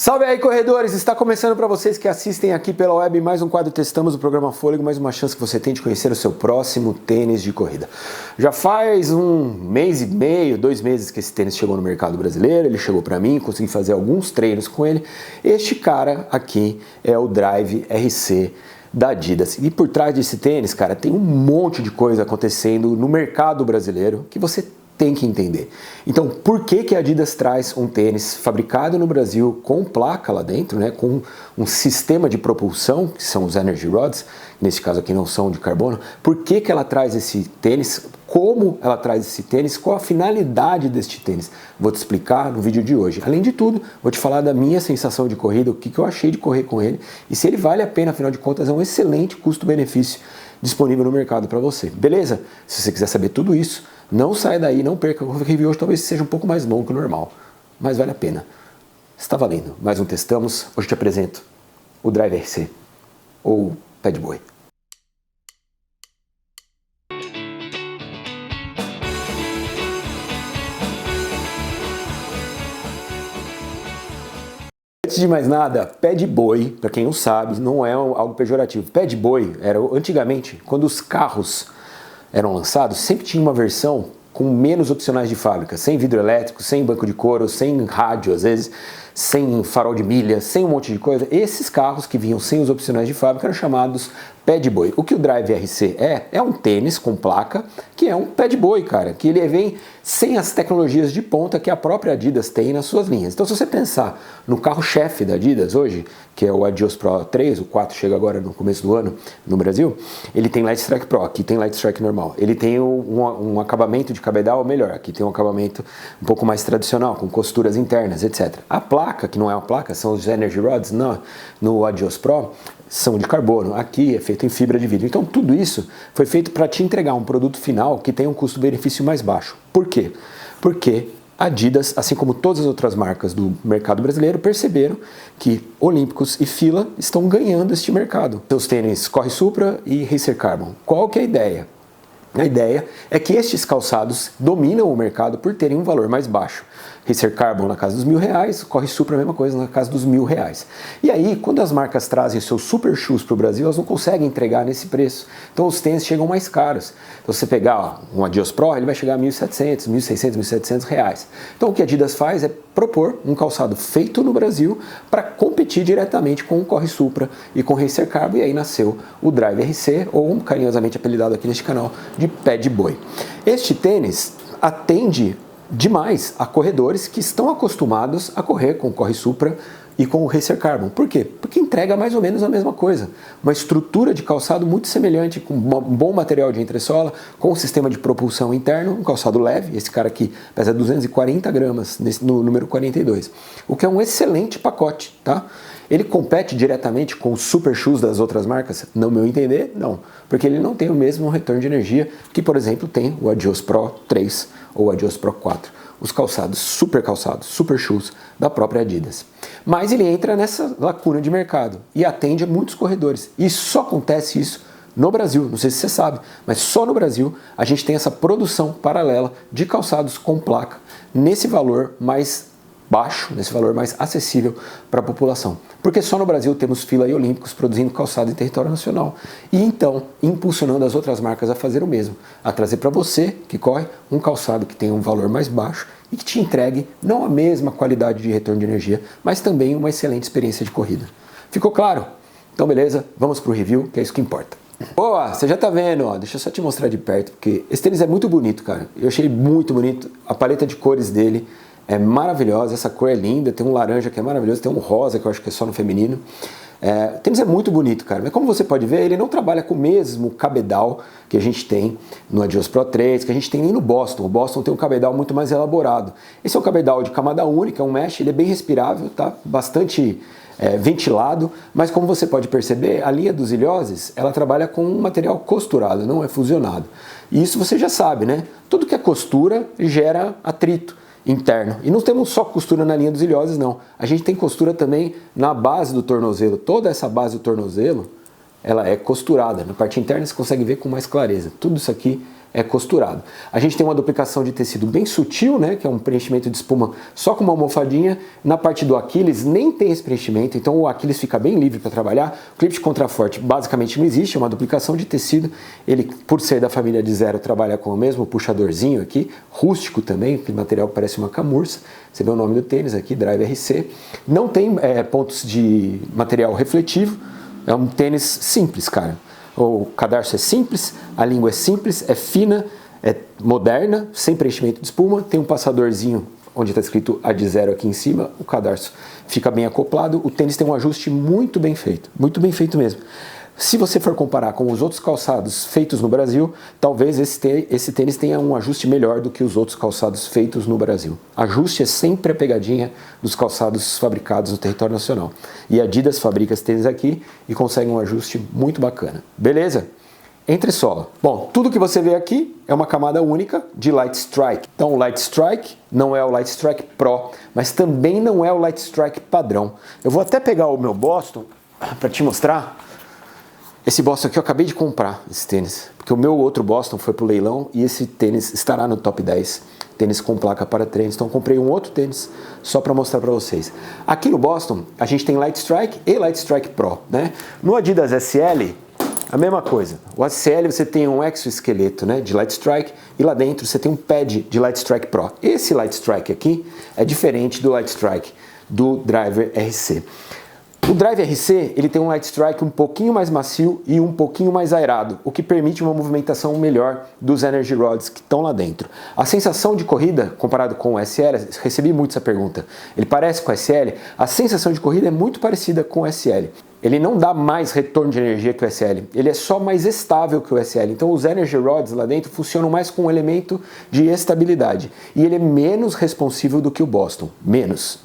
Salve aí, corredores! Está começando para vocês que assistem aqui pela web mais um quadro Testamos do programa Fôlego, mais uma chance que você tem de conhecer o seu próximo tênis de corrida. Já faz um mês e meio, 2 meses que esse tênis chegou no mercado brasileiro, ele chegou para mim, consegui fazer alguns treinos com ele. Este cara aqui é o Drive RC da Adidas. E por trás desse tênis, cara, tem um monte de coisa acontecendo no mercado brasileiro que você tem que entender. Então, por que a Adidas traz um tênis fabricado no Brasil com placa lá dentro, né, com um sistema de propulsão, que são os Energy Rods, nesse caso aqui não são de carbono? Por que ela traz esse tênis? Como ela traz esse tênis? Qual a finalidade deste tênis? Vou te explicar no vídeo de hoje. Além de tudo, vou te falar da minha sensação de corrida, o que eu achei de correr com ele e se ele vale a pena, afinal de contas é um excelente custo-benefício disponível no mercado para você. Beleza? Se você quiser saber tudo isso, não saia daí, não perca. O review hoje talvez seja um pouco mais longo que o normal, mas vale a pena. Está valendo. Mais um Testamos. Hoje eu te apresento o Drive RC, ou Pad Boy. Antes de mais nada, Pad Boy, para quem não sabe, não é algo pejorativo. Pad Boy era antigamente, quando os carros eram lançados, sempre tinha uma versão com menos opcionais de fábrica, sem vidro elétrico, sem banco de couro, sem rádio às vezes, sem farol de milha, sem um monte de coisa. Esses carros que vinham sem os opcionais de fábrica eram chamados Pad Boy. O que o Drive RC é um tênis com placa, que é um Pad Boy, cara, que ele vem sem as tecnologias de ponta que a própria Adidas tem nas suas linhas. Então, se você pensar no carro-chefe da Adidas hoje, que é o Adios Pro 3, o 4 chega agora no começo do ano no Brasil, ele tem Light Strike Pro, aqui tem Light Strike normal. Ele tem um acabamento de cabedal melhor, aqui tem um acabamento um pouco mais tradicional, com costuras internas, etc. A placa, que não é uma placa, são os Energy Rods no Adios Pro, são de carbono, aqui é feito em fibra de vidro. Então tudo isso foi feito para te entregar um produto final que tem um custo-benefício mais baixo. Por quê? Porque a Adidas, assim como todas as outras marcas do mercado brasileiro, perceberam que Olímpicos e Fila estão ganhando este mercado. Seus tênis Corre Supra e Racer Carbon. Qual que é a ideia? A ideia é que estes calçados dominam o mercado por terem um valor mais baixo. Racer Carbon na casa dos R$1.000, Corre Supra a mesma coisa na casa dos R$1.000. E aí, quando as marcas trazem seus super shoes para o Brasil, elas não conseguem entregar nesse preço. Então os tênis chegam mais caros. Então se você pegar um Adios Pro, ele vai chegar a R$1.700, R$1.600, R$1.700. Então o que a Adidas faz é propor um calçado feito no Brasil para competir diretamente com o Corre Supra e com o Racer Carbon, e aí nasceu o Drive RC, ou carinhosamente apelidado aqui neste canal de Pad Boy. Este tênis atende demais a corredores que estão acostumados a correr com o Corre Supra e com o Racer Carbon. Por quê? Porque entrega mais ou menos a mesma coisa. Uma estrutura de calçado muito semelhante, com um bom material de entressola, com um sistema de propulsão interno, um calçado leve. Esse cara aqui pesa 240 gramas no número 42, o que é um excelente pacote, tá? Ele compete diretamente com os super shoes das outras marcas? No meu entender, não. Porque ele não tem o mesmo retorno de energia que, por exemplo, tem o Adios Pro 3 ou o Adios Pro 4. Os calçados, super shoes da própria Adidas. Mas ele entra nessa lacuna de mercado e atende a muitos corredores. E só acontece isso no Brasil, não sei se você sabe, mas só no Brasil a gente tem essa produção paralela de calçados com placa nesse valor mais baixo, nesse valor mais acessível para a população. Porque só no Brasil temos Fila e Olímpicos produzindo calçado em território nacional. E então, impulsionando as outras marcas a fazer o mesmo, a trazer para você, que corre, um calçado que tem um valor mais baixo e que te entregue não a mesma qualidade de retorno de energia, mas também uma excelente experiência de corrida. Ficou claro? Então beleza, vamos para o review, que é isso que importa. Boa, você já tá vendo, ó, deixa eu só te mostrar de perto, porque esse tênis é muito bonito, cara. Eu achei ele muito bonito, a paleta de cores dele é maravilhosa, essa cor é linda, tem um laranja que é maravilhoso, tem um rosa que eu acho que é só no feminino. O tênis é muito bonito, cara, mas como você pode ver, ele não trabalha com o mesmo cabedal que a gente tem no Adios Pro 3, que a gente tem nem no Boston. O Boston tem um cabedal muito mais elaborado. Esse é um cabedal de camada única, um mesh, ele é bem respirável, tá? Bastante ventilado, mas como você pode perceber, a linha dos ilhoses, ela trabalha com um material costurado, não é fusionado. E isso você já sabe, né? Tudo que é costura gera atrito interno. E não temos só costura na linha dos ilhoses, não. A gente tem costura também na base do tornozelo. Toda essa base do tornozelo, ela é costurada. Na parte interna você consegue ver com mais clareza. Tudo isso aqui é costurado. A gente tem uma duplicação de tecido bem sutil, né, que é um preenchimento de espuma só com uma almofadinha. Na parte do Aquiles nem tem esse preenchimento, então o Aquiles fica bem livre para trabalhar. O clipe de contraforte basicamente não existe, é uma duplicação de tecido. Ele, por ser da família de Zero, trabalha com o mesmo puxadorzinho aqui, rústico também, aquele material parece uma camurça. Você vê o nome do tênis aqui, Drive RC. Não tem pontos de material refletivo, é um tênis simples, cara. O cadarço é simples, a língua é simples, é fina, é moderna, sem preenchimento de espuma, tem um passadorzinho onde está escrito A de Zero aqui em cima, o cadarço fica bem acoplado, o tênis tem um ajuste muito bem feito mesmo. Se você for comparar com os outros calçados feitos no Brasil, talvez esse tênis tenha um ajuste melhor do que os outros calçados feitos no Brasil. Ajuste é sempre a pegadinha dos calçados fabricados no território nacional. E a Adidas fabrica esse tênis aqui e consegue um ajuste muito bacana. Beleza? Entressola. Bom, tudo que você vê aqui é uma camada única de Light Strike. Então o Light Strike não é o Light Strike Pro, mas também não é o Light Strike padrão. Eu vou até pegar o meu Boston para te mostrar. Esse Boston aqui eu acabei de comprar, esse tênis, porque o meu outro Boston foi pro leilão e esse tênis estará no top 10, tênis com placa para treinos, então eu comprei um outro tênis só para mostrar para vocês. Aqui no Boston a gente tem Light Strike e Light Strike Pro, né? No Adidas SL, a mesma coisa. O SL você tem um exoesqueleto, né, de Light Strike e lá dentro você tem um pad de Light Strike Pro. Esse Light Strike aqui é diferente do Light Strike do Driver RC. O Drive RC ele tem um Light Strike um pouquinho mais macio e um pouquinho mais aerado, o que permite uma movimentação melhor dos Energy Rods que estão lá dentro. A sensação de corrida, comparado com o SL, recebi muito essa pergunta, ele parece com o SL? A sensação de corrida é muito parecida com o SL. Ele não dá mais retorno de energia que o SL, ele é só mais estável que o SL. Então os Energy Rods lá dentro funcionam mais com um elemento de estabilidade. E ele é menos responsivo do que o Boston, menos.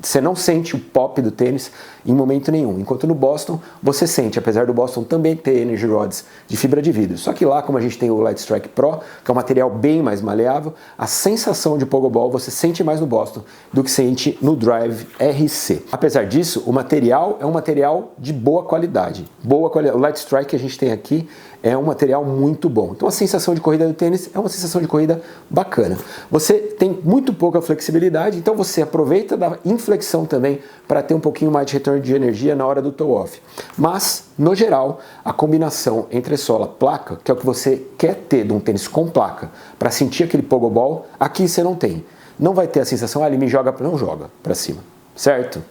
Você não sente o pop do tênis em momento nenhum, enquanto no Boston você sente, apesar do Boston também ter Energy Rods de fibra de vidro. Só que lá, como a gente tem o Light Strike Pro, que é um material bem mais maleável, a sensação de pogobol você sente mais no Boston do que sente no Drive RC. Apesar disso, o material é um material de boa qualidade. O Light Strike que a gente tem aqui é um material muito bom. Então a sensação de corrida do tênis é uma sensação de corrida bacana. Você tem muito pouca flexibilidade, então você aproveita da inflexão também para ter um pouquinho mais de retorno de energia na hora do toe-off. Mas, no geral, a combinação entre sola e placa, que é o que você quer ter de um tênis com placa, para sentir aquele pogobol, aqui você não tem. Não vai ter a sensação, ele me joga, não joga para cima, certo?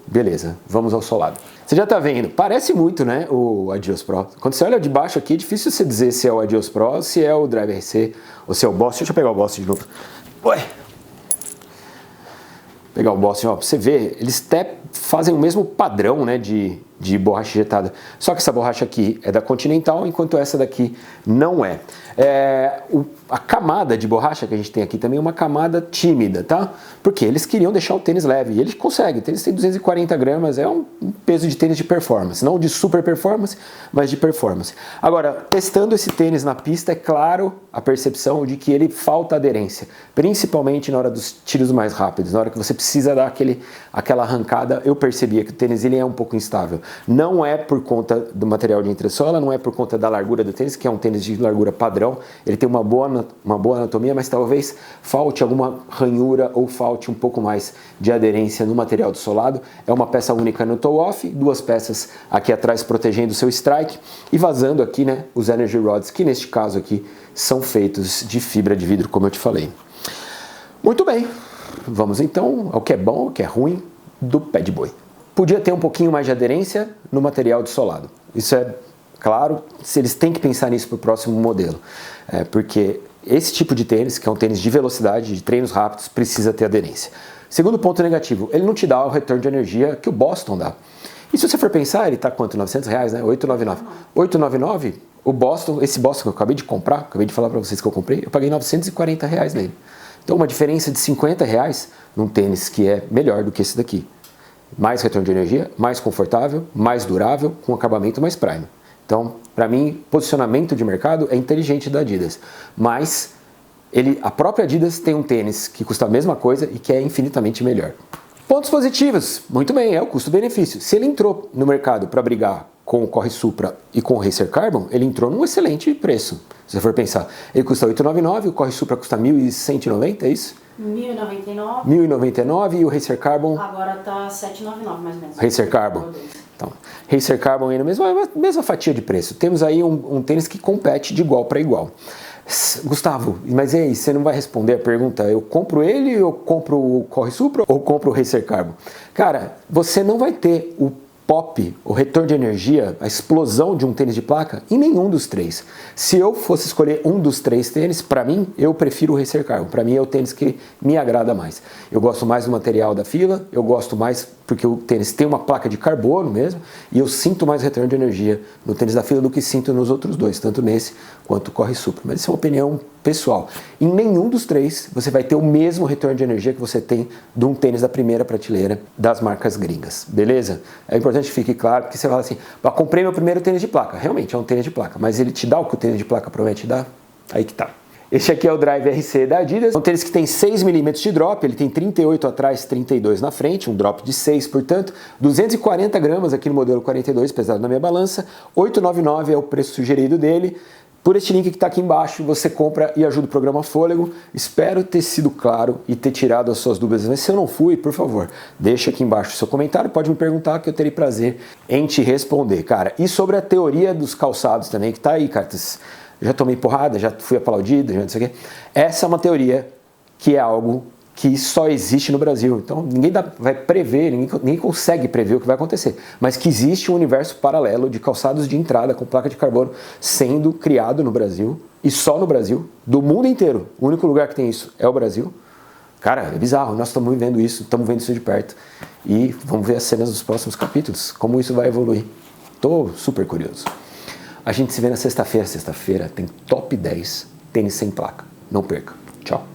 Beleza, vamos ao solado. Você já está vendo, parece muito, né, o Adios Pro. Quando você olha de baixo aqui, é difícil você dizer se é o Adios Pro, se é o Drive RC, ou se é o Boston. Deixa eu pegar o Boston de novo. Ué! Pegar o Boston, ó, pra você ver, eles até fazem o mesmo padrão, né, de borracha injetada. Só que essa borracha aqui é da Continental, enquanto essa daqui não é. A camada de borracha que a gente tem aqui também é uma camada tímida, tá? Porque eles queriam deixar o tênis leve, e eles conseguem. O tênis tem 240 gramas, é um peso de tênis de performance. Não de super performance, mas de performance. Agora, testando esse tênis na pista, é claro a percepção de que ele falta aderência. Principalmente na hora dos tiros mais rápidos, na hora que você precisa dar aquela arrancada, eu percebia que o tênis ele é um pouco instável. Não é por conta do material de entressola, não é por conta da largura do tênis, que é um tênis de largura padrão, ele tem uma boa anatomia, mas talvez falte alguma ranhura ou falte um pouco mais de aderência no material do solado. É uma peça única no toe-off, duas peças aqui atrás protegendo o seu strike e vazando aqui, né, os Energy Rods, que neste caso aqui são feitos de fibra de vidro, como eu te falei. Muito bem, vamos então ao que é bom, ao que é ruim do Pad Boy. Podia ter um pouquinho mais de aderência no material de solado. Isso é claro, eles têm que pensar nisso para o próximo modelo. Porque esse tipo de tênis, que é um tênis de velocidade, de treinos rápidos, precisa ter aderência. Segundo ponto negativo, ele não te dá o retorno de energia que o Boston dá. E se você for pensar, ele está quanto? R$900, né? R$899. R$899, o Boston, esse Boston que eu acabei de comprar, acabei de falar para vocês que eu comprei, eu paguei R$940 nele. Então uma diferença de R$50 num tênis que é melhor do que esse daqui. Mais retorno de energia, mais confortável, mais durável, com acabamento mais prime. Então, para mim, posicionamento de mercado é inteligente da Adidas. Mas a própria Adidas tem um tênis que custa a mesma coisa e que é infinitamente melhor. Pontos positivos, muito bem, é o custo-benefício. Se ele entrou no mercado para brigar com o Corre Supra e com o Racer Carbon, ele entrou num excelente preço. Se você for pensar, ele custa R$ 899, o Corre Supra custa R$ 1.190, é isso? R$ 1.099. R$ 1.099 e o Racer Carbon? Agora tá R$ 799 mais ou menos. Racer Carbon. Então, Racer Carbon aí na mesma fatia de preço. Temos aí um tênis que compete de igual para igual. Gustavo, mas e aí, você não vai responder a pergunta, eu compro ele, eu compro o Corre Supra ou compro o Racer Carbon? Cara, você não vai ter o pop, o retorno de energia, a explosão de um tênis de placa em nenhum dos três. Se eu fosse escolher um dos três tênis, para mim, eu prefiro o Racer Carbon. Para mim é o tênis que me agrada mais. Eu gosto mais do material da Fila, eu gosto mais porque o tênis tem uma placa de carbono mesmo, e eu sinto mais retorno de energia no tênis da Fila do que sinto nos outros dois, tanto nesse quanto o Corre Supra. Mas isso é uma opinião pessoal. Em nenhum dos três você vai ter o mesmo retorno de energia que você tem de um tênis da primeira prateleira das marcas gringas, beleza? É importante que fique claro, porque você fala assim, comprei meu primeiro tênis de placa. Realmente é um tênis de placa, mas ele te dá o que o tênis de placa promete dar? Aí que tá. Este aqui é o Drive RC da Adidas, é um tênis que tem 6 mm de drop, ele tem 38 atrás, 32 na frente, um drop de 6, portanto, 240 gramas aqui no modelo 42, pesado na minha balança, R$ 899 é o preço sugerido dele. Por este link que está aqui embaixo, você compra e ajuda o programa Fôlego. Espero ter sido claro e ter tirado as suas dúvidas, mas se eu não fui, por favor, deixa aqui embaixo o seu comentário, pode me perguntar que eu terei prazer em te responder, cara. E sobre a teoria dos calçados também, que tá aí, cara, já tomei porrada, já fui aplaudido, já não sei o quê. Essa é uma teoria que é algo que só existe no Brasil. Então ninguém vai prever, ninguém consegue prever o que vai acontecer. Mas que existe um universo paralelo de calçados de entrada com placa de carbono sendo criado no Brasil, e só no Brasil, do mundo inteiro. O único lugar que tem isso é o Brasil. Cara, é bizarro, nós estamos vivendo isso, estamos vendo isso de perto. E vamos ver as cenas dos próximos capítulos, como isso vai evoluir. Estou super curioso. A gente se vê na sexta-feira. Sexta-feira tem top 10 tênis sem placa. Não perca. Tchau.